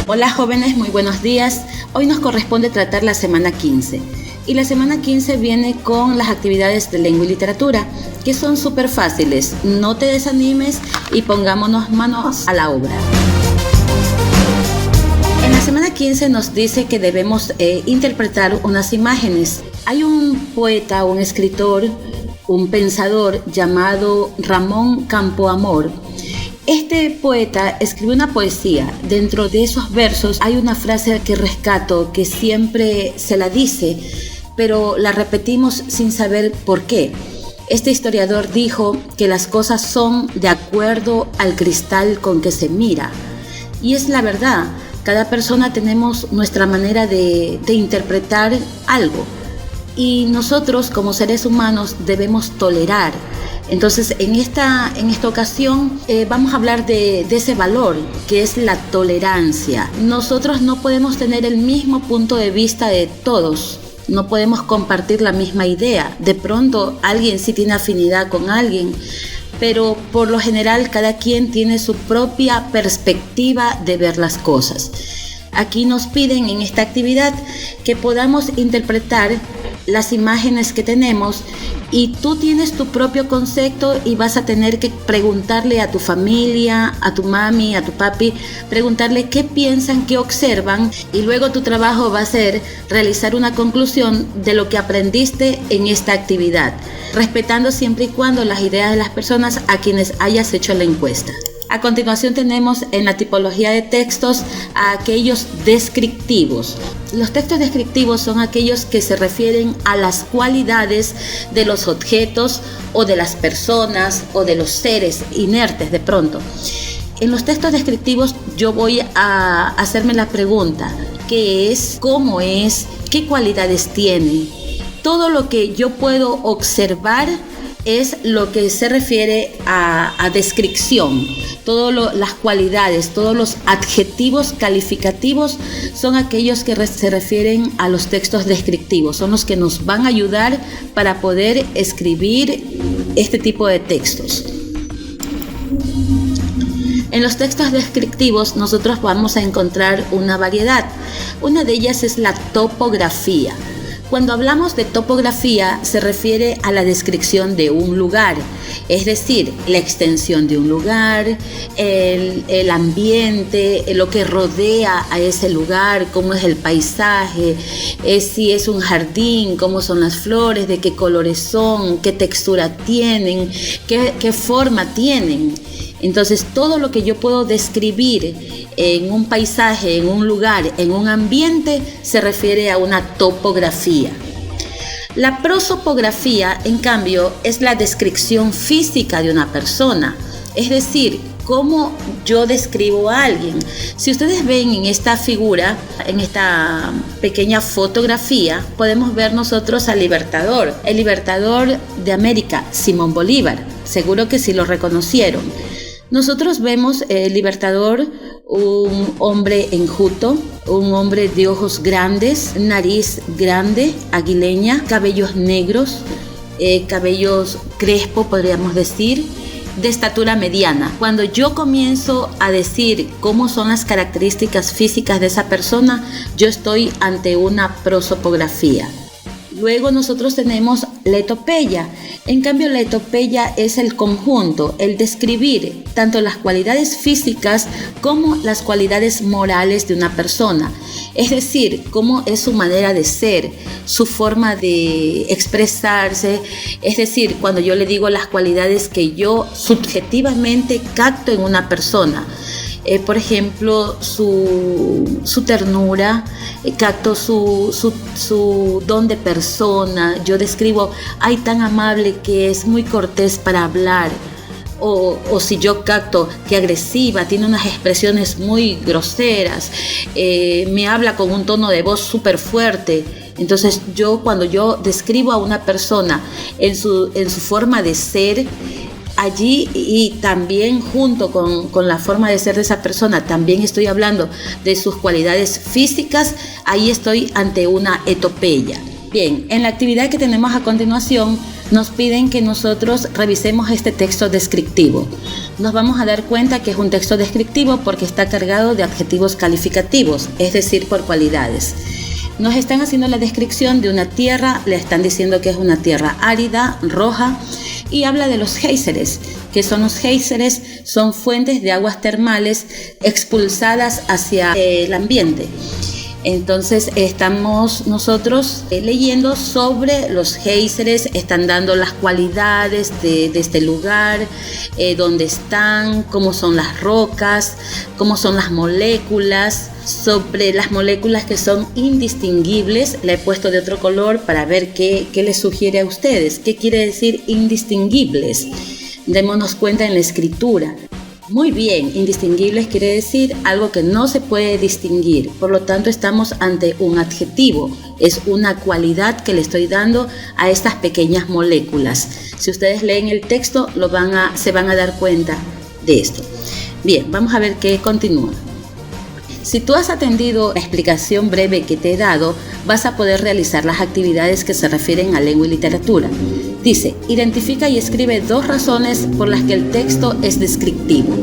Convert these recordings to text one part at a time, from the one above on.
Hola jóvenes, muy buenos días. Hoy nos corresponde tratar la semana 15. Y la semana 15 viene con las actividades de lengua y literatura, que son súper fáciles. No te desanimes y pongámonos manos a la obra. En la semana 15 nos dice que debemos interpretar unas imágenes. Hay un poeta, un escritor, un pensador llamado Ramón Campoamor. Este poeta escribió una poesía. Dentro de esos versos hay una frase que rescato, que siempre se la dice, pero la repetimos sin saber por qué. Este historiador dijo que las cosas son de acuerdo al cristal con que se mira. Y es la verdad, cada persona tenemos nuestra manera de interpretar algo. Y nosotros como seres humanos debemos tolerar. Entonces en esta ocasión vamos a hablar de ese valor que es la tolerancia. Nosotros no podemos tener el mismo punto de vista de todos, no podemos compartir la misma idea. De pronto alguien sí tiene afinidad con alguien, pero por lo general cada quien tiene su propia perspectiva de ver las cosas. Aquí nos piden en esta actividad que podamos interpretar las imágenes que tenemos y tú tienes tu propio concepto y vas a tener que preguntarle a tu familia, a tu mami, a tu papi, preguntarle qué piensan, qué observan, y luego tu trabajo va a ser realizar una conclusión de lo que aprendiste en esta actividad, respetando siempre y cuando las ideas de las personas a quienes hayas hecho la encuesta. A continuación tenemos en la tipología de textos a aquellos descriptivos. Los textos descriptivos son aquellos que se refieren a las cualidades de los objetos o de las personas o de los seres inertes de pronto. En los textos descriptivos yo voy a hacerme la pregunta: ¿qué es? ¿Cómo es? ¿Qué cualidades tiene? Todo lo que yo puedo observar es lo que se refiere a descripción. Todas las cualidades, todos los adjetivos calificativos son aquellos que se refieren a los textos descriptivos. Son los que nos van a ayudar para poder escribir este tipo de textos. En los textos descriptivos nosotros vamos a encontrar una variedad. Una de ellas es la topografía. Cuando hablamos de topografía se refiere a la descripción de un lugar, es decir, la extensión de un lugar, el ambiente, lo que rodea a ese lugar, cómo es el paisaje, si es un jardín, cómo son las flores, de qué colores son, qué textura tienen, qué forma tienen. Entonces todo lo que yo puedo describir en un paisaje, en un lugar, en un ambiente, se refiere a una topografía. La prosopografía, en cambio, es la descripción física de una persona, es decir, cómo yo describo a alguien. Si ustedes ven en esta figura, en esta pequeña fotografía, podemos ver nosotros al Libertador, el Libertador de América, Simón Bolívar. Seguro que sí lo reconocieron. Nosotros vemos el Libertador, un hombre enjuto, un hombre de ojos grandes, nariz grande, aguileña, cabellos negros, cabellos crespos podríamos decir, de estatura mediana. Cuando yo comienzo a decir cómo son las características físicas de esa persona, yo estoy ante una prosopografía. Luego nosotros tenemos la etopeya. En cambio, la etopeya es el conjunto, el describir tanto las cualidades físicas como las cualidades morales de una persona. Es decir, cómo es su manera de ser, su forma de expresarse. Es decir, cuando yo le digo las cualidades que yo subjetivamente capto en una persona. Por ejemplo, su ternura, capto su don de persona. Yo describo, ay, tan amable que es, muy cortés para hablar. O si yo capto que agresiva, tiene unas expresiones muy groseras, me habla con un tono de voz súper fuerte. Entonces cuando yo describo a una persona en su forma de ser, allí, y también junto con la forma de ser de esa persona, también estoy hablando de sus cualidades físicas, ahí estoy ante una etopeya. Bien, en la actividad que tenemos a continuación, nos piden que nosotros revisemos este texto descriptivo. Nos vamos a dar cuenta que es un texto descriptivo porque está cargado de adjetivos calificativos, es decir, por cualidades. Nos están haciendo la descripción de una tierra, le están diciendo que es una tierra árida, roja, y habla de los géiseres. ¿Qué son los géiseres? Son fuentes de aguas termales expulsadas hacia el ambiente. Entonces estamos nosotros leyendo sobre los géiseres, están dando las cualidades de este lugar, dónde están, cómo son las rocas, cómo son las moléculas. Sobre las moléculas que son indistinguibles, la he puesto de otro color para ver qué les sugiere a ustedes. ¿Qué quiere decir indistinguibles? Démonos cuenta en la escritura. Muy bien, indistinguibles quiere decir algo que no se puede distinguir, por lo tanto estamos ante un adjetivo, es una cualidad que le estoy dando a estas pequeñas moléculas. Si ustedes leen el texto se van a dar cuenta de esto. Bien, vamos a ver qué continúa. Si tú has atendido la explicación breve que te he dado, vas a poder realizar las actividades que se refieren a lengua y literatura. Dice, identifica y escribe 2 razones por las que el texto es descriptivo.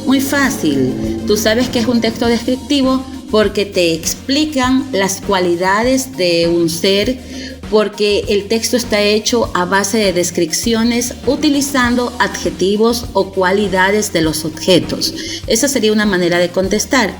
Muy fácil, tú sabes que es un texto descriptivo porque te explican las cualidades de un ser, porque el texto está hecho a base de descripciones utilizando adjetivos o cualidades de los objetos. Esa sería una manera de contestar.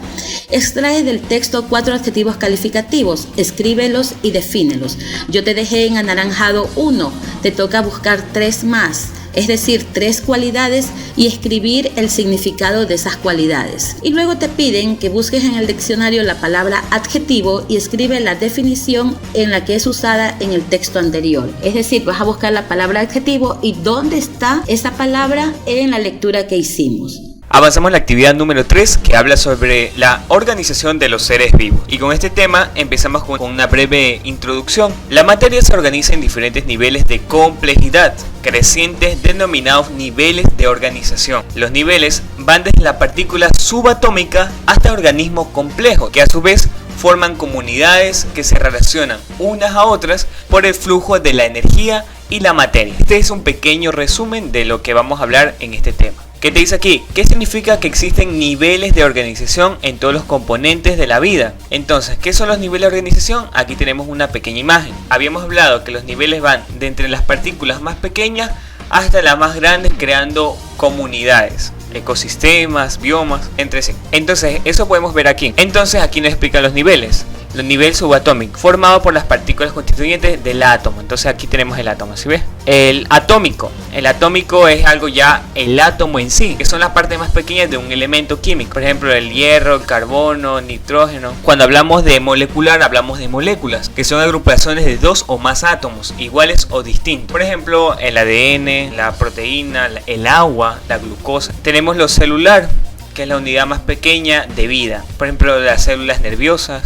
Extrae del texto 4 adjetivos calificativos, escríbelos y defínelos. Yo te dejé en anaranjado 1, te toca buscar 3 más. Es decir, 3 cualidades y escribir el significado de esas cualidades. Y luego te piden que busques en el diccionario la palabra adjetivo y escribe la definición en la que es usada en el texto anterior. Es decir, vas a buscar la palabra adjetivo y dónde está esa palabra en la lectura que hicimos. Avanzamos a la actividad número 3, que habla sobre la organización de los seres vivos. Y con este tema empezamos con una breve introducción. La materia se organiza en diferentes niveles de complejidad crecientes denominados niveles de organización. Los niveles van desde la partícula subatómica hasta organismos complejos, que a su vez forman comunidades que se relacionan unas a otras por el flujo de la energía y la materia. Este es un pequeño resumen de lo que vamos a hablar en este tema. ¿Qué te dice aquí? ¿Qué significa que existen niveles de organización en todos los componentes de la vida? Entonces, ¿qué son los niveles de organización? Aquí tenemos una pequeña imagen. Habíamos hablado que los niveles van de entre las partículas más pequeñas hasta las más grandes, creando comunidades, ecosistemas, biomas, entre sí. Entonces, eso podemos ver aquí. Entonces, aquí nos explican los niveles. El nivel subatómico, formado por las partículas constituyentes del átomo. Entonces aquí tenemos el átomo, ¿sí ves? El atómico es algo ya, el átomo en sí, que son las partes más pequeñas de un elemento químico. Por ejemplo, el hierro, el carbono, el nitrógeno. Cuando hablamos de molecular, hablamos de moléculas, que son agrupaciones de 2 o más átomos, iguales o distintos. Por ejemplo, el ADN, la proteína, el agua, la glucosa. Tenemos lo celular, que es la unidad más pequeña de vida. Por ejemplo, las células nerviosas,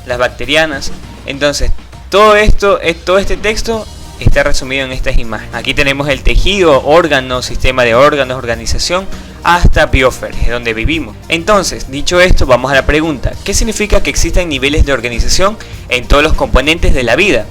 las bacterianas. Entonces todo este texto está resumido en estas imágenes. Aquí tenemos el tejido, órgano, sistema de órganos, organización, hasta biosfera, donde vivimos. Entonces, dicho esto, vamos a la pregunta: ¿qué significa que existan niveles de organización en todos los componentes de la vida?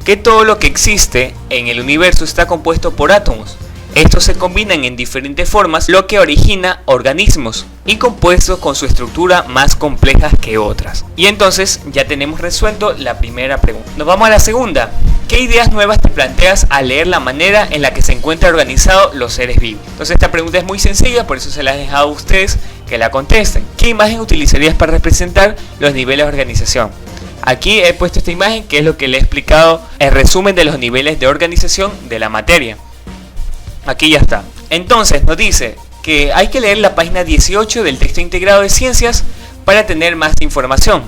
Que todo lo que existe en el universo está compuesto por átomos. Estos se combinan en diferentes formas, lo que origina organismos y compuestos con su estructura más compleja que otras. Y entonces ya tenemos resuelto la primera pregunta. Nos vamos a la segunda. ¿Qué ideas nuevas te planteas al leer la manera en la que se encuentran organizados los seres vivos? Entonces esta pregunta es muy sencilla, por eso se la he dejado a ustedes que la contesten. ¿Qué imagen utilizarías para representar los niveles de organización? Aquí he puesto esta imagen, que es lo que le he explicado, el resumen de los niveles de organización de la materia. Aquí ya está. Entonces nos dice que hay que leer la página 18 del texto integrado de ciencias para tener más información.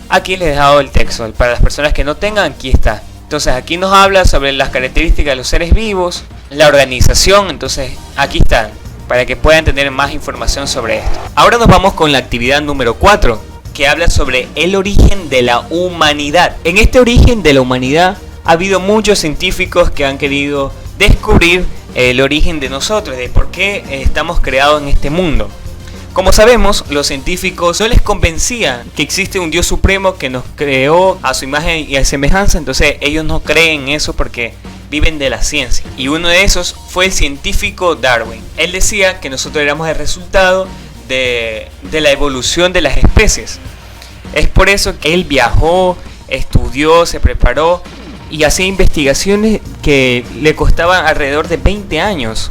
Aquí les he dejado el texto. Para las personas que no tengan, aquí está. Entonces aquí nos habla sobre las características de los seres vivos, la organización. Entonces aquí están, para que puedan tener más información sobre esto. Ahora nos vamos con la actividad número 4, que habla sobre el origen de la humanidad. En este origen de la humanidad ha habido muchos científicos que han querido descubrir el origen de nosotros, de por qué estamos creados en este mundo. Como sabemos, los científicos no les convencía que existe un Dios supremo que nos creó a su imagen y a semejanza. Entonces ellos no creen en eso porque viven de la ciencia, y uno de esos fue el científico Darwin. Él decía que nosotros éramos el resultado de la evolución de las especies. Es por eso que él viajó, estudió, se preparó y hacía investigaciones que le costaban alrededor de 20 años.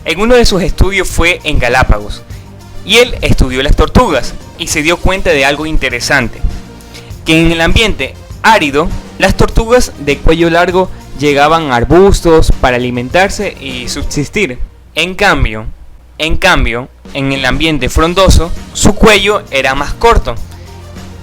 En uno de sus estudios fue en Galápagos, y él estudió las tortugas y se dio cuenta de algo interesante, que en el ambiente árido las tortugas de cuello largo llegaban a arbustos para alimentarse y subsistir. En cambio, en el ambiente frondoso, su cuello era más corto,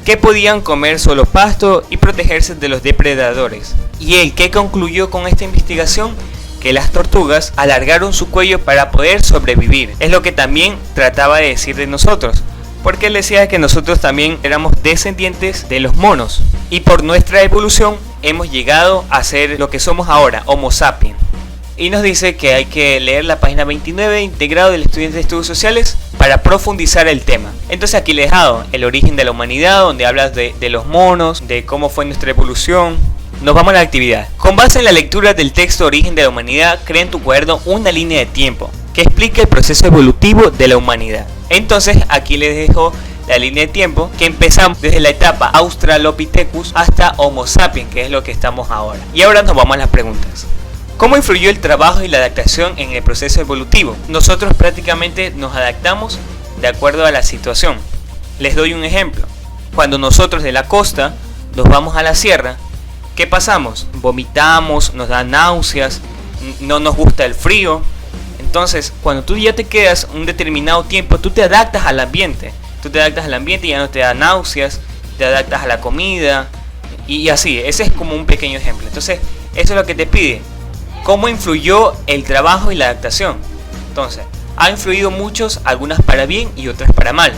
que podían comer solo pasto y protegerse de los depredadores. Y él, ¿qué concluyó con esta investigación? Que las tortugas alargaron su cuello para poder sobrevivir. Es lo que también trataba de decir de nosotros, porque él decía que nosotros también éramos descendientes de los monos, y por nuestra evolución hemos llegado a ser lo que somos ahora, Homo sapiens. Y nos dice que hay que leer la página 29, integrado del estudiante de estudios sociales, para profundizar el tema. Entonces aquí les he dejado el origen de la humanidad, donde hablas de los monos, de cómo fue nuestra evolución. Nos vamos a la actividad. Con base en la lectura del texto Origen de la Humanidad, crea en tu cuaderno una línea de tiempo que explique el proceso evolutivo de la humanidad. Entonces aquí les dejo la línea de tiempo, que empezamos desde la etapa Australopithecus hasta Homo sapiens, que es lo que estamos ahora. Y ahora nos vamos a las preguntas. ¿Cómo influyó el trabajo y la adaptación en el proceso evolutivo? Nosotros prácticamente nos adaptamos de acuerdo a la situación. Les doy un ejemplo. Cuando nosotros de la costa nos vamos a la sierra, ¿qué pasamos? Vomitamos, nos da náuseas, no nos gusta el frío. Entonces, cuando tú ya te quedas un determinado tiempo, tú te adaptas al ambiente. Tú te adaptas al ambiente y ya no te da náuseas, te adaptas a la comida y así. Ese es como un pequeño ejemplo. Entonces, eso es lo que te pide. ¿Cómo influyó el trabajo y la adaptación? Entonces, ha influido muchos, algunas para bien y otras para mal.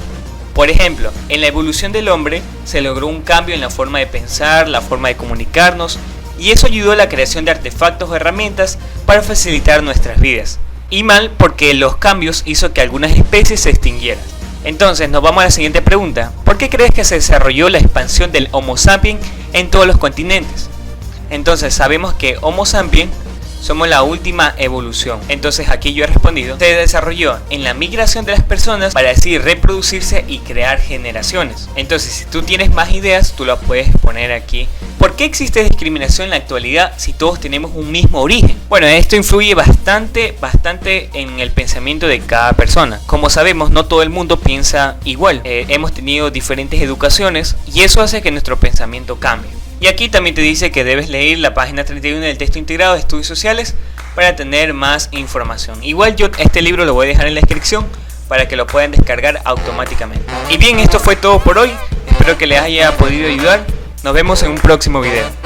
Por ejemplo, en la evolución del hombre se logró un cambio en la forma de pensar, la forma de comunicarnos, y eso ayudó a la creación de artefactos o herramientas para facilitar nuestras vidas. Y mal porque los cambios hizo que algunas especies se extinguieran. Entonces nos vamos a la siguiente pregunta. ¿Por qué crees que se desarrolló la expansión del Homo sapiens en todos los continentes? Entonces sabemos que Homo sapiens somos la última evolución. Entonces aquí yo he respondido, se desarrolló en la migración de las personas para así reproducirse y crear generaciones. Entonces si tú tienes más ideas, tú las puedes poner aquí. ¿Por qué existe discriminación en la actualidad si todos tenemos un mismo origen? Bueno, esto influye bastante en el pensamiento de cada persona. Como sabemos, no todo el mundo piensa igual. Hemos tenido diferentes educaciones y eso hace que nuestro pensamiento cambie. Y aquí también te dice que debes leer la página 31 del texto integrado de estudios sociales para tener más información. Igual yo este libro lo voy a dejar en la descripción para que lo puedan descargar automáticamente. Y bien, esto fue todo por hoy. Espero que les haya podido ayudar. Nos vemos en un próximo video.